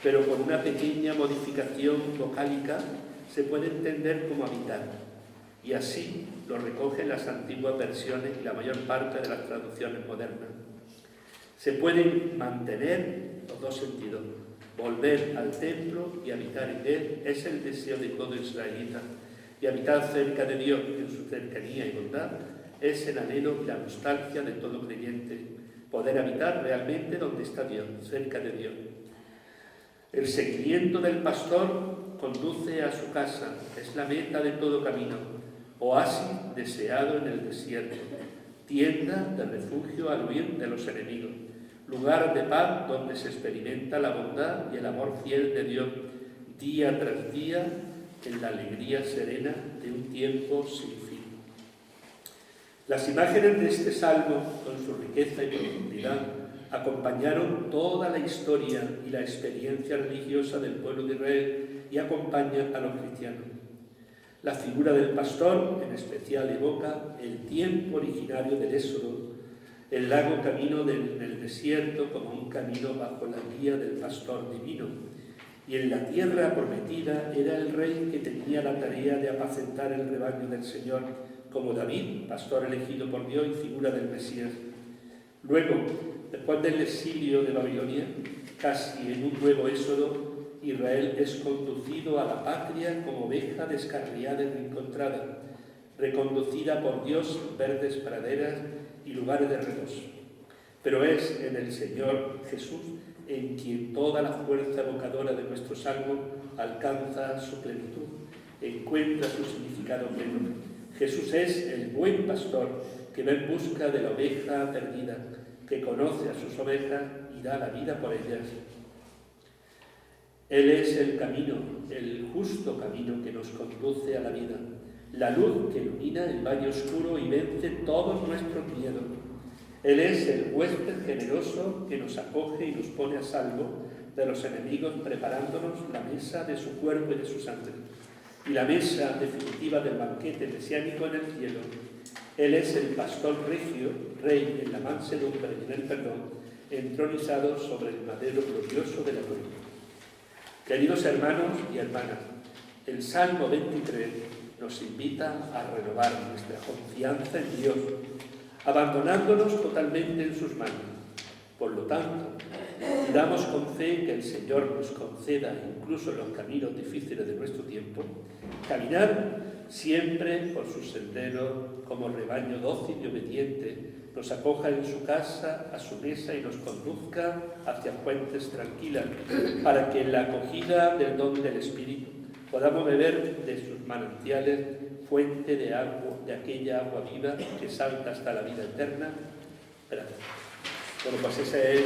pero con una pequeña modificación vocálica se puede entender como habitar, y así lo recogen las antiguas versiones y la mayor parte de las traducciones modernas. Se pueden mantener los dos sentidos. Volver al templo y habitar en él es el deseo de todo israelita, y habitar cerca de Dios en su cercanía y bondad es el anhelo y la nostalgia de todo creyente. Poder habitar realmente donde está Dios, cerca de Dios. El seguimiento del pastor conduce a su casa, es la meta de todo camino, oasis deseado en el desierto, tienda de refugio al huir de los enemigos, lugar de paz donde se experimenta la bondad y el amor fiel de Dios día tras día, en la alegría serena de un tiempo sin fin. Las imágenes de este salmo, con su riqueza y profundidad, acompañaron toda la historia y la experiencia religiosa del pueblo de Israel y acompañan a los cristianos. La figura del pastor, en especial, evoca el tiempo originario del Éxodo, el largo camino del desierto como un camino bajo la guía del pastor divino. Y en la tierra prometida era el rey que tenía la tarea de apacentar el rebaño del Señor, como David, pastor elegido por Dios y figura del Mesías. Luego, después del exilio de Babilonia, casi en un nuevo éxodo, Israel es conducido a la patria como oveja descarriada y reencontrada, reconducida por Dios en verdes praderas y lugares de reposo. Pero es en el Señor Jesús en quien toda la fuerza evocadora de nuestro salmo alcanza su plenitud, encuentra su significado pleno. Jesús es el buen pastor que va en busca de la oveja perdida, que conoce a sus ovejas y da la vida por ellas. Él es el camino, el justo camino que nos conduce a la vida, la luz que ilumina el valle oscuro y vence todos nuestros miedos. Él es el huésped generoso que nos acoge y nos pone a salvo de los enemigos, preparándonos la mesa de su cuerpo y de su sangre, y la mesa definitiva del banquete mesiánico en el cielo. Él es el pastor regio, rey en la mansedumbre y en el perdón, entronizado sobre el madero glorioso de la cruz. Queridos hermanos y hermanas, el Salmo 23 nos invita a renovar nuestra confianza en Dios, abandonándonos totalmente en sus manos. Por lo tanto, pidamos con fe que el Señor nos conceda, incluso en los caminos difíciles de nuestro tiempo, caminar siempre por sus senderos como rebaño dócil y obediente, nos acoja en su casa, a su mesa y nos conduzca hacia fuentes tranquilas, para que en la acogida del don del Espíritu podamos beber de sus manantiales, fuente de agua, de aquella agua viva que salta hasta la vida eterna. Gracias. Bueno, pues ese es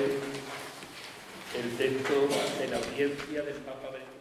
el texto de la audiencia del Papa Benedicto.